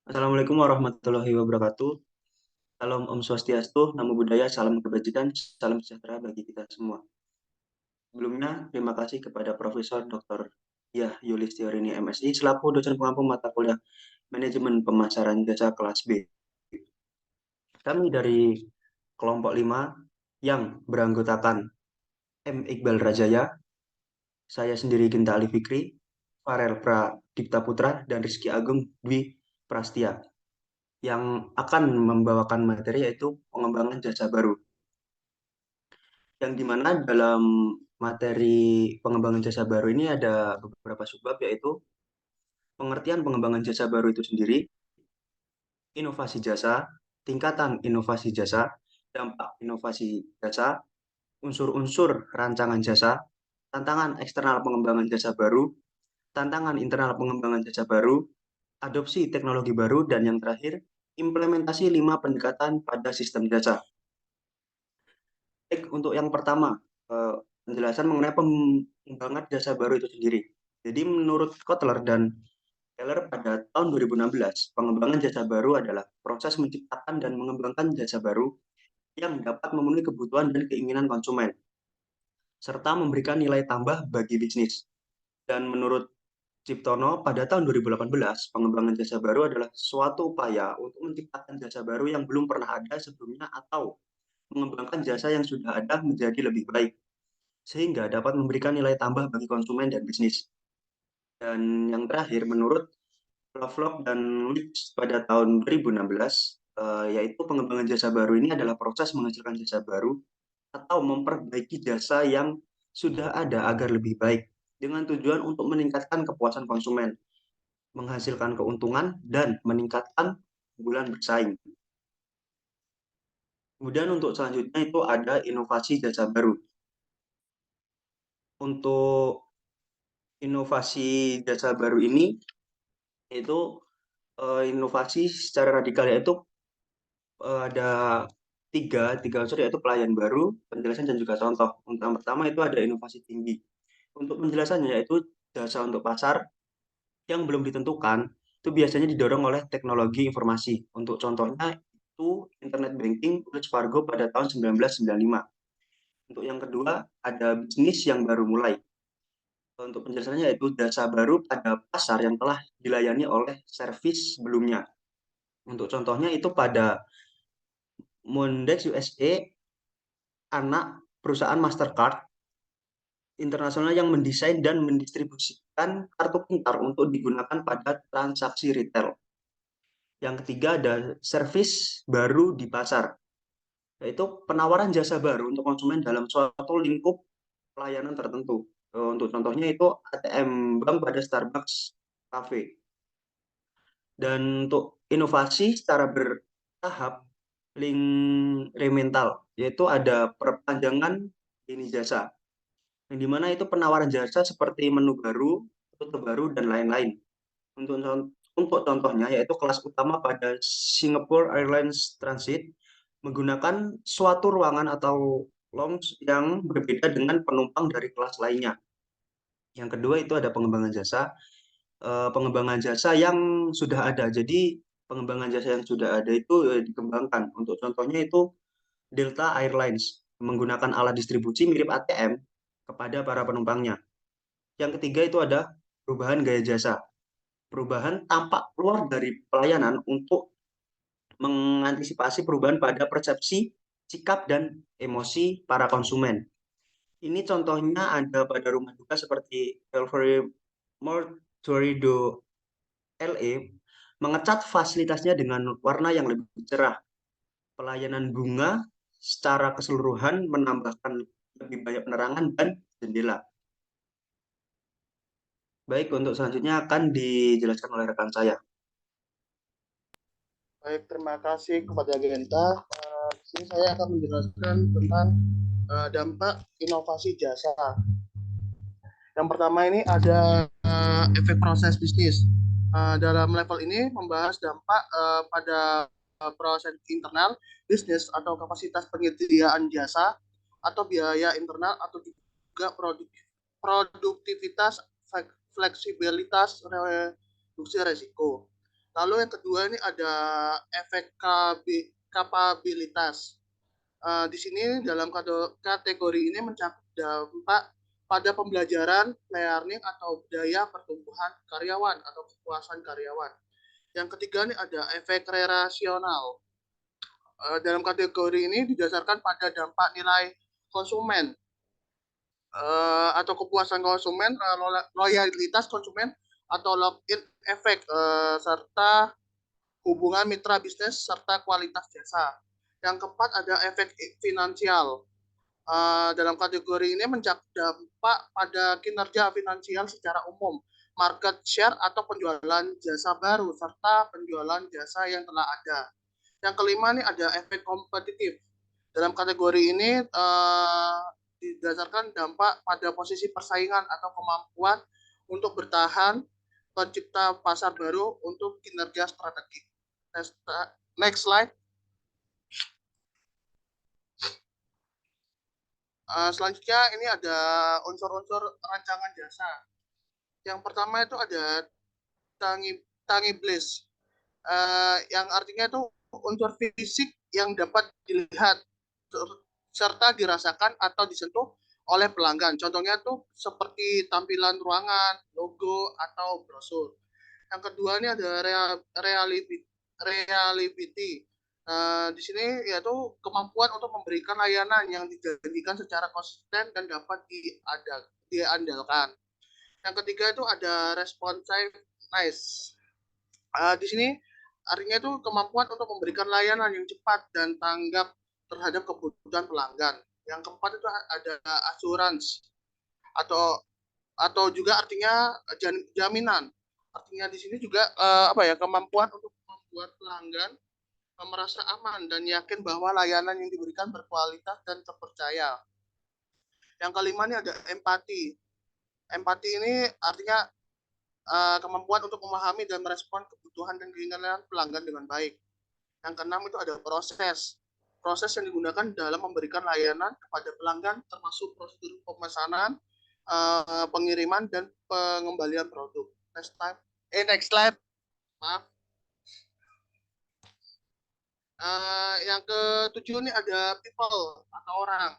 Assalamualaikum warahmatullahi wabarakatuh. Salam Om Swastiastu, Namo Buddhaya, salam kebajikan, salam sejahtera bagi kita semua. Sebelumnya, terima kasih kepada Profesor Dr. Yah Yulistiorini MSI selaku dosen pengampu mata kuliah Manajemen Pemasaran Jasa kelas B. Kami dari kelompok 5 yang beranggotakan M. Iqbal Rajaya, saya sendiri Ginta Ali Fikri, Farel Pradipta Putra, dan Rizky Agung Dwi Prastia yang akan membawakan materi yaitu pengembangan jasa baru. Yang dimana dalam materi pengembangan jasa baru ini ada beberapa subbab yaitu pengertian pengembangan jasa baru itu sendiri, inovasi jasa, tingkatan inovasi jasa, dampak inovasi jasa, unsur-unsur rancangan jasa, tantangan eksternal pengembangan jasa baru, tantangan internal pengembangan jasa baru, adopsi teknologi baru, dan yang terakhir, implementasi 5 pendekatan pada sistem jasa. Baik, untuk yang pertama, penjelasan mengenai pengembangan jasa baru itu sendiri. Jadi menurut Kotler dan Keller pada tahun 2016, pengembangan jasa baru adalah proses menciptakan dan mengembangkan jasa baru yang dapat memenuhi kebutuhan dan keinginan konsumen, serta memberikan nilai tambah bagi bisnis. Dan menurut Ciptono, pada tahun 2018, pengembangan jasa baru adalah suatu upaya untuk menciptakan jasa baru yang belum pernah ada sebelumnya atau mengembangkan jasa yang sudah ada menjadi lebih baik, sehingga dapat memberikan nilai tambah bagi konsumen dan bisnis. Dan yang terakhir, menurut Lovelock dan Leach pada tahun 2016, yaitu pengembangan jasa baru ini adalah proses menghasilkan jasa baru atau memperbaiki jasa yang sudah ada agar lebih baik, dengan tujuan untuk meningkatkan kepuasan konsumen, menghasilkan keuntungan, dan meningkatkan keunggulan bersaing. Kemudian untuk selanjutnya itu ada inovasi jasa baru. Untuk inovasi jasa baru ini itu inovasi secara radikal yaitu ada tiga unsur yaitu pelayan baru, penjelasan dan juga contoh. Untuk yang pertama itu ada inovasi tinggi. Untuk penjelasannya yaitu jasa untuk pasar yang belum ditentukan itu biasanya didorong oleh teknologi informasi. Untuk contohnya itu internet banking Wells Fargo pada tahun 1995. Untuk yang kedua ada bisnis yang baru mulai. Untuk penjelasannya yaitu jasa baru pada pasar yang telah dilayani oleh servis sebelumnya. Untuk contohnya itu pada Mondex USA, anak perusahaan Mastercard internasional yang mendesain dan mendistribusikan kartu pintar untuk digunakan pada transaksi retail. Yang ketiga ada servis baru di pasar, yaitu penawaran jasa baru untuk konsumen dalam suatu lingkup pelayanan tertentu. Untuk contohnya itu ATM bank pada Starbucks Cafe. Dan untuk inovasi secara bertahap, incremental, yaitu ada perpanjangan ini jasa, yang dimana itu penawaran jasa seperti menu baru, rute baru, dan lain-lain. Untuk contohnya, yaitu kelas utama pada Singapore Airlines Transit, menggunakan suatu ruangan atau lounge yang berbeda dengan penumpang dari kelas lainnya. Yang kedua itu ada pengembangan jasa, pengembangan jasa yang sudah ada. Jadi pengembangan jasa yang sudah ada itu dikembangkan. Untuk contohnya itu Delta Airlines menggunakan alat distribusi mirip ATM kepada para penumpangnya. Yang ketiga itu ada perubahan gaya jasa. Perubahan tampak keluar dari pelayanan untuk mengantisipasi perubahan pada persepsi, sikap, dan emosi para konsumen. Ini contohnya ada pada rumah duka seperti Calvary Mortuary do LA mengecat fasilitasnya dengan warna yang lebih cerah. Pelayanan bunga secara keseluruhan menambahkan lebih banyak penerangan dan jendela. Baik, untuk selanjutnya akan dijelaskan oleh rekan saya. Baik, terima kasih kepada Genta. Di sini saya akan menjelaskan tentang dampak inovasi jasa. Yang pertama ini ada efek proses bisnis. Dalam level ini membahas dampak pada proses internal bisnis atau kapasitas penyediaan jasa atau biaya internal atau juga produktivitas, fleksibilitas, reduksi resiko. Lalu yang kedua ini ada efek kapabilitas. Di sini dalam kategori ini mencakup dampak pada pembelajaran, learning atau daya pertumbuhan karyawan atau kepuasan karyawan. Yang ketiga ini ada efek relasional. Dalam kategori ini didasarkan pada dampak nilai konsumen atau kepuasan konsumen, loyalitas konsumen atau lock-in efek serta hubungan mitra bisnis serta kualitas jasa. Yang keempat ada efek finansial. Dalam kategori ini mencakup dampak pada kinerja finansial secara umum, market share atau penjualan jasa baru serta penjualan jasa yang telah ada. Yang kelima ini ada efek kompetitif. Dalam kategori ini didasarkan dampak pada posisi persaingan atau kemampuan untuk bertahan, pencipta pasar baru untuk kinerja strategik. Next slide. Selanjutnya ini ada unsur-unsur rancangan jasa. Yang pertama itu ada tangibles, yang artinya itu unsur fisik yang dapat dilihat serta dirasakan atau disentuh oleh pelanggan. Contohnya tuh seperti tampilan ruangan, logo, atau brosur. Yang kedua ini ada reliability. Di sini yaitu kemampuan untuk memberikan layanan yang dijanjikan secara konsisten dan dapat diandalkan. Yang ketiga itu ada responsiveness. Di sini artinya itu kemampuan untuk memberikan layanan yang cepat dan tanggap terhadap kebutuhan pelanggan. Yang keempat itu ada assurance atau juga artinya jaminan. Artinya di sini juga kemampuan untuk membuat pelanggan merasa aman dan yakin bahwa layanan yang diberikan berkualitas dan terpercaya. Yang kelima ini ada empati. Empati ini artinya kemampuan untuk memahami dan merespon kebutuhan dan keinginan pelanggan dengan baik. Yang keenam itu ada proses. Proses yang digunakan dalam memberikan layanan kepada pelanggan termasuk prosedur pemesanan, pengiriman, dan pengembalian produk. Next slide. Maaf. Yang ketujuh ini ada people atau orang.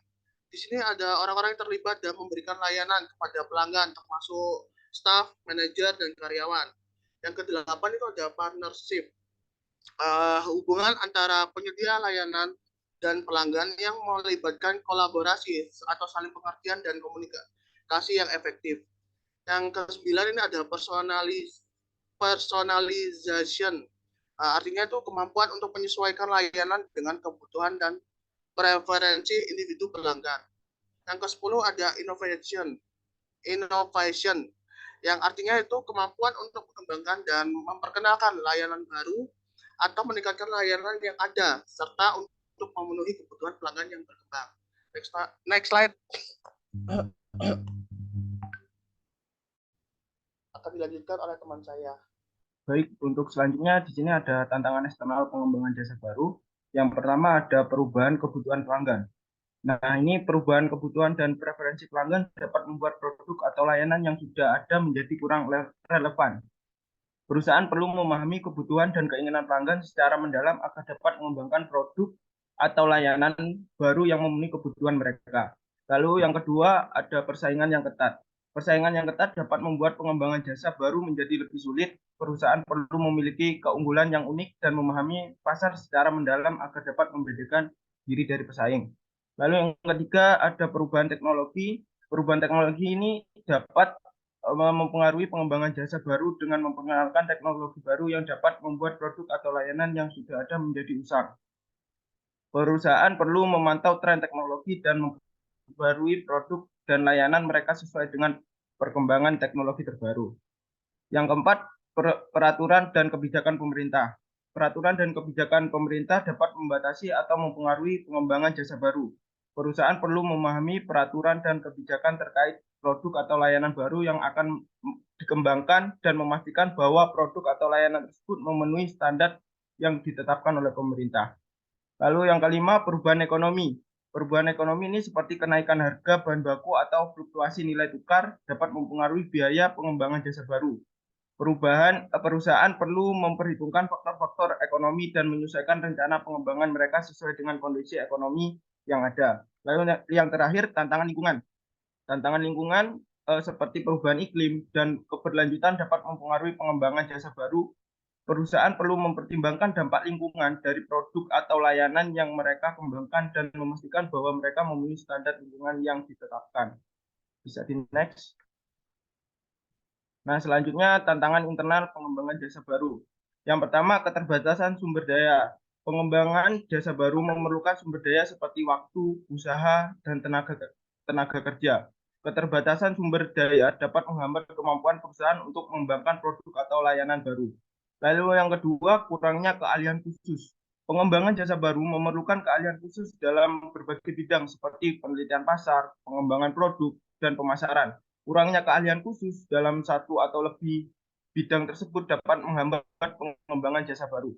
Di sini ada orang-orang yang terlibat dan memberikan layanan kepada pelanggan, termasuk staff, manajer, dan karyawan. Yang kedelapan itu ada partnership, hubungan antara penyedia layanan dan pelanggan yang melibatkan kolaborasi atau saling pengertian dan komunikasi yang efektif. Yang kesembilan ini ada personalization. Artinya itu kemampuan untuk menyesuaikan layanan dengan kebutuhan dan preferensi individu pelanggan. Yang ke-10 ada innovation, yang artinya itu kemampuan untuk mengembangkan dan memperkenalkan layanan baru atau meningkatkan layanan yang ada serta untuk memenuhi kebutuhan pelanggan yang berkembang. Next slide. Akan dilanjutkan oleh teman saya. Baik, untuk selanjutnya di sini ada tantangan eksternal pengembangan jasa baru. Yang pertama ada perubahan kebutuhan pelanggan. Nah, ini perubahan kebutuhan dan preferensi pelanggan dapat membuat produk atau layanan yang sudah ada menjadi kurang relevan. Perusahaan perlu memahami kebutuhan dan keinginan pelanggan secara mendalam agar dapat mengembangkan produk atau layanan baru yang memenuhi kebutuhan mereka. Lalu yang kedua ada persaingan yang ketat. Persaingan yang ketat dapat membuat pengembangan jasa baru menjadi lebih sulit. Perusahaan perlu memiliki keunggulan yang unik dan memahami pasar secara mendalam agar dapat membedakan diri dari pesaing. Lalu yang ketiga ada perubahan teknologi. Perubahan teknologi ini dapat mempengaruhi pengembangan jasa baru dengan memperkenalkan teknologi baru yang dapat membuat produk atau layanan yang sudah ada menjadi usang. Perusahaan perlu memantau tren teknologi dan memperbarui produk dan layanan mereka sesuai dengan perkembangan teknologi terbaru. Yang keempat, peraturan dan kebijakan pemerintah. Peraturan dan kebijakan pemerintah dapat membatasi atau mempengaruhi pengembangan jasa baru. Perusahaan perlu memahami peraturan dan kebijakan terkait produk atau layanan baru yang akan dikembangkan dan memastikan bahwa produk atau layanan tersebut memenuhi standar yang ditetapkan oleh pemerintah. Lalu yang kelima, perubahan ekonomi. Perubahan ekonomi ini seperti kenaikan harga bahan baku atau fluktuasi nilai tukar dapat mempengaruhi biaya pengembangan jasa baru. Perusahaan perlu memperhitungkan faktor-faktor ekonomi dan menyesuaikan rencana pengembangan mereka sesuai dengan kondisi ekonomi yang ada. Lalu yang terakhir, tantangan lingkungan. Tantangan lingkungan seperti perubahan iklim dan keberlanjutan dapat mempengaruhi pengembangan jasa baru. Perusahaan perlu mempertimbangkan dampak lingkungan dari produk atau layanan yang mereka kembangkan dan memastikan bahwa mereka memenuhi standar lingkungan yang ditetapkan. Bisa di next. Nah, selanjutnya tantangan internal pengembangan jasa baru. Yang pertama, keterbatasan sumber daya. Pengembangan jasa baru memerlukan sumber daya seperti waktu, usaha, dan tenaga kerja. Keterbatasan sumber daya dapat menghambat kemampuan perusahaan untuk mengembangkan produk atau layanan baru. Lalu yang kedua, kurangnya keahlian khusus. Pengembangan jasa baru memerlukan keahlian khusus dalam berbagai bidang seperti penelitian pasar, pengembangan produk, dan pemasaran. Kurangnya keahlian khusus dalam satu atau lebih bidang tersebut dapat menghambat pengembangan jasa baru.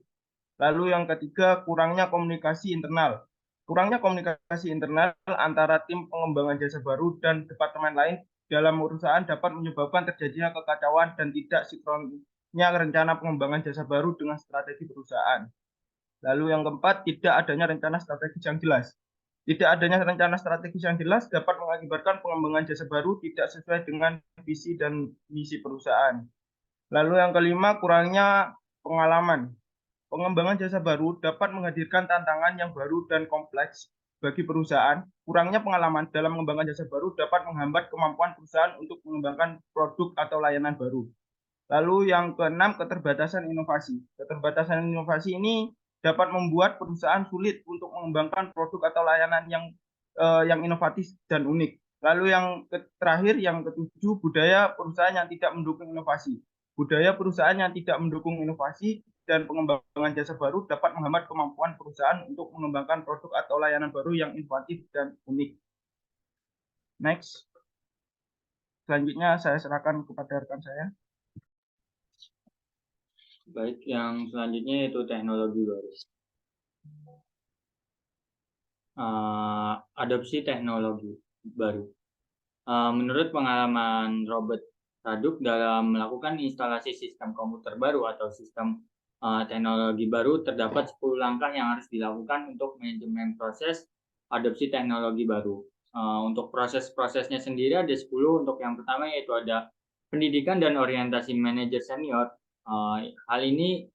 Lalu yang ketiga, kurangnya komunikasi internal. Kurangnya komunikasi internal antara tim pengembangan jasa baru dan departemen lain dalam perusahaan dapat menyebabkan terjadinya kekacauan dan tidak sinkronnya rencana pengembangan jasa baru dengan strategi perusahaan. Lalu yang keempat, tidak adanya rencana strategis yang jelas. Tidak adanya rencana strategis yang jelas dapat mengakibatkan pengembangan jasa baru tidak sesuai dengan visi dan misi perusahaan. Lalu yang kelima, kurangnya pengalaman. Pengembangan jasa baru dapat menghadirkan tantangan yang baru dan kompleks bagi perusahaan. Kurangnya pengalaman dalam mengembangkan jasa baru dapat menghambat kemampuan perusahaan untuk mengembangkan produk atau layanan baru. Lalu yang keenam, keterbatasan inovasi. Keterbatasan inovasi ini dapat membuat perusahaan sulit untuk mengembangkan produk atau layanan yang inovatif dan unik. Lalu yang terakhir, yang ketujuh, budaya perusahaan yang tidak mendukung inovasi. Budaya perusahaan yang tidak mendukung inovasi dan pengembangan jasa baru dapat menghambat kemampuan perusahaan untuk mengembangkan produk atau layanan baru yang inovatif dan unik. Next. Selanjutnya saya serahkan kepada rekan saya. Baik, yang selanjutnya yaitu teknologi baru. Adopsi teknologi baru. Menurut pengalaman Robert Raduk dalam melakukan instalasi sistem komputer baru atau sistem teknologi baru, terdapat 10 langkah yang harus dilakukan untuk manajemen proses adopsi teknologi baru. Untuk proses-prosesnya sendiri ada 10. Untuk yang pertama yaitu ada pendidikan dan orientasi manajer senior. Hal ini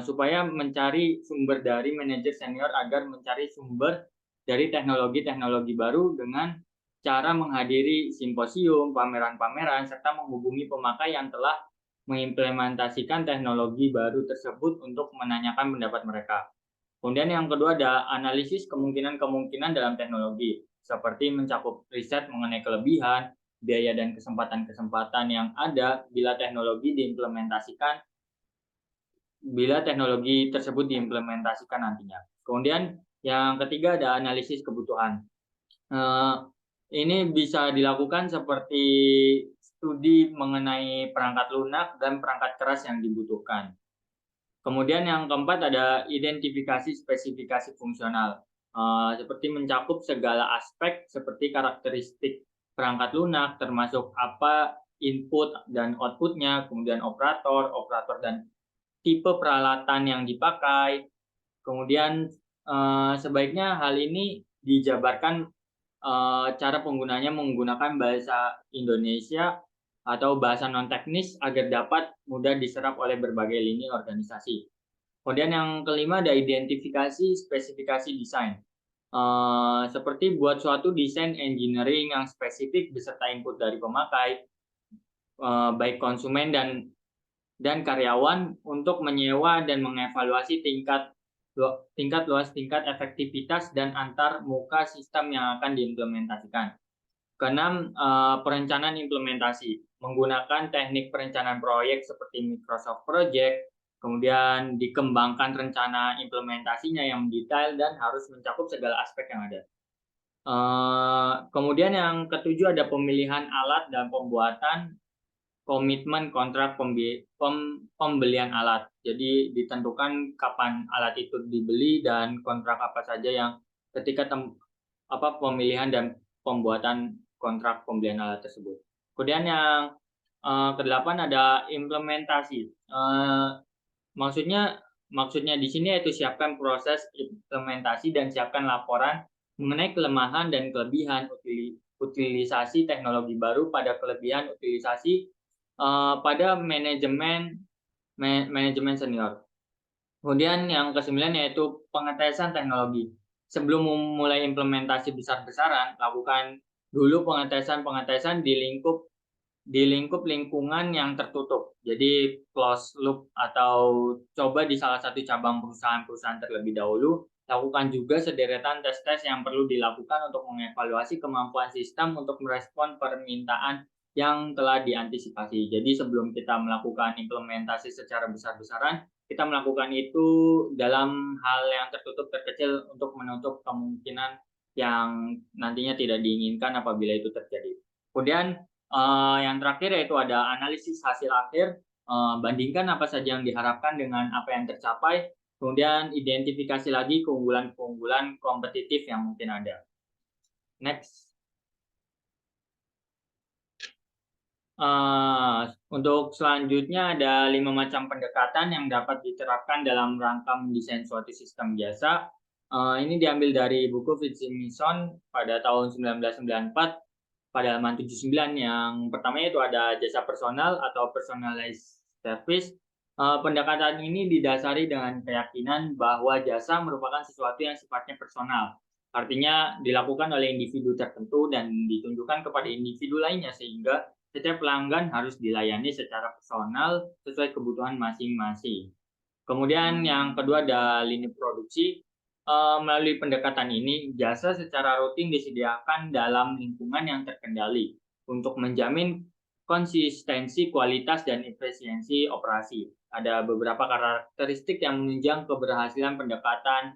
supaya mencari sumber dari manajer senior agar mencari sumber dari teknologi-teknologi baru dengan cara menghadiri simposium, pameran-pameran, serta menghubungi pemakai yang telah mengimplementasikan teknologi baru tersebut untuk menanyakan pendapat mereka. Kemudian yang kedua ada analisis kemungkinan-kemungkinan dalam teknologi, seperti mencakup riset mengenai kelebihan, biaya dan kesempatan-kesempatan yang ada bila teknologi tersebut diimplementasikan nantinya. Kemudian yang ketiga ada analisis kebutuhan. Ini bisa dilakukan seperti studi mengenai perangkat lunak dan perangkat keras yang dibutuhkan. Kemudian yang keempat ada identifikasi spesifikasi fungsional, seperti mencakup segala aspek seperti karakteristik perangkat lunak, termasuk apa input dan outputnya, kemudian operator dan tipe peralatan yang dipakai. Kemudian sebaiknya hal ini dijabarkan cara penggunanya menggunakan bahasa Indonesia atau bahasa non-teknis agar dapat mudah diserap oleh berbagai lini organisasi. Kemudian yang kelima ada identifikasi spesifikasi desain. Seperti buat suatu desain engineering yang spesifik beserta input dari pemakai, baik konsumen dan karyawan untuk menyewa dan mengevaluasi tingkat luas, tingkat efektivitas dan antar muka sistem yang akan diimplementasikan. Keenam, perencanaan implementasi menggunakan teknik perencanaan proyek seperti Microsoft Project. Kemudian dikembangkan rencana implementasinya yang detail dan harus mencakup segala aspek yang ada. Kemudian yang ketujuh ada pemilihan alat dan pembuatan komitmen kontrak pembelian alat. Jadi ditentukan kapan alat itu dibeli dan kontrak apa saja yang ketika pemilihan dan pembuatan kontrak pembelian alat tersebut. Kemudian yang Kedelapan ada implementasi. Maksudnya di sini yaitu siapkan proses implementasi dan siapkan laporan mengenai kelemahan dan kelebihan utilisasi teknologi baru pada kelebihan utilisasi pada manajemen senior. Kemudian yang ke-9 yaitu pengetesan teknologi. Sebelum memulai implementasi besar-besaran, lakukan dulu pengetesan di lingkup lingkungan yang tertutup. Jadi closed loop atau coba di salah satu cabang perusahaan terlebih dahulu. Lakukan juga sederetan tes-tes yang perlu dilakukan untuk mengevaluasi kemampuan sistem untuk merespon permintaan yang telah diantisipasi. Jadi sebelum kita melakukan implementasi secara besar-besaran, kita melakukan itu dalam hal yang tertutup terkecil untuk menutup kemungkinan yang nantinya tidak diinginkan apabila itu terjadi. Kemudian yang terakhir yaitu ada analisis hasil akhir, bandingkan apa saja yang diharapkan dengan apa yang tercapai, kemudian identifikasi lagi keunggulan-keunggulan kompetitif yang mungkin ada. Next. Untuk selanjutnya ada 5 macam pendekatan yang dapat diterapkan dalam rangka mendesain suatu sistem jasa. Ini diambil dari buku Fitzsimons pada tahun 1994 pada halaman 79. Yang pertama itu ada jasa personal atau personalized service. Pendekatan ini didasari dengan keyakinan bahwa jasa merupakan sesuatu yang sifatnya personal. Artinya dilakukan oleh individu tertentu dan ditunjukkan kepada individu lainnya sehingga setiap pelanggan harus dilayani secara personal sesuai kebutuhan masing-masing. Kemudian yang kedua ada lini produksi. Melalui pendekatan ini, jasa secara rutin disediakan dalam lingkungan yang terkendali untuk menjamin konsistensi, kualitas, dan efisiensi operasi. Ada beberapa karakteristik yang menunjang keberhasilan pendekatan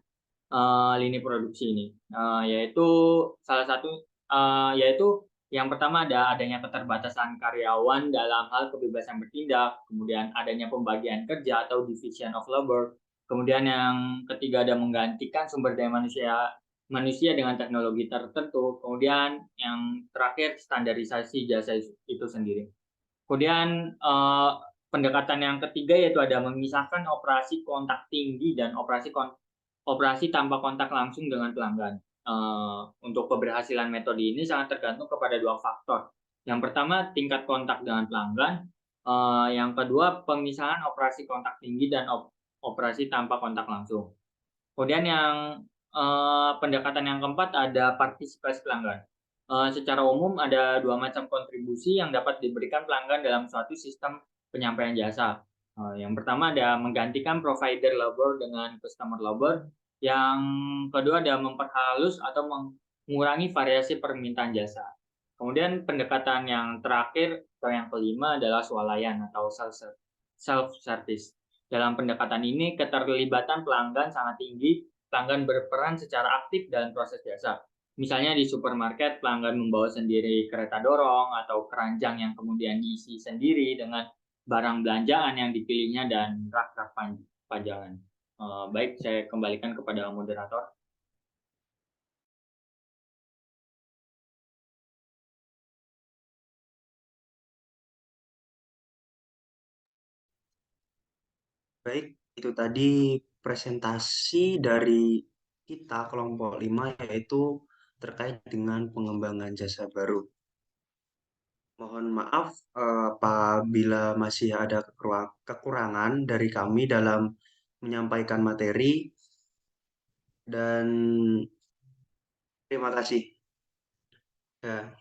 lini produksi ini, yaitu salah satu yaitu yang pertama ada adanya keterbatasan karyawan dalam hal kebebasan bertindak, kemudian adanya pembagian kerja atau division of labor, kemudian yang ketiga ada menggantikan sumber daya manusia dengan teknologi tertentu, kemudian yang terakhir standarisasi jasa itu sendiri. Kemudian pendekatan yang ketiga yaitu ada memisahkan operasi kontak tinggi dan operasi tanpa kontak langsung dengan pelanggan. Untuk keberhasilan metode ini sangat tergantung kepada 2 faktor. Yang pertama, tingkat kontak dengan pelanggan. Yang kedua, pemisahan operasi kontak tinggi dan operasi tanpa kontak langsung. Kemudian yang pendekatan yang keempat ada partisipasi pelanggan. Secara umum ada 2 macam kontribusi yang dapat diberikan pelanggan dalam suatu sistem penyampaian jasa. Yang pertama ada menggantikan provider labor dengan customer labor. Yang kedua ada memperhalus atau mengurangi variasi permintaan jasa. Kemudian pendekatan yang terakhir atau yang kelima adalah swalayan atau self-service. Dalam pendekatan ini keterlibatan pelanggan sangat tinggi, pelanggan berperan secara aktif dalam proses jasa. Misalnya di supermarket, pelanggan membawa sendiri kereta dorong atau keranjang yang kemudian diisi sendiri dengan barang belanjaan yang dipilihnya dan rak-rak pajangan. Baik, saya kembalikan kepada moderator. Baik, itu tadi presentasi dari kita kelompok 5 yaitu terkait dengan pengembangan jasa baru. Mohon maaf apabila masih ada kekurangan dari kami dalam menyampaikan materi dan terima kasih. Ya.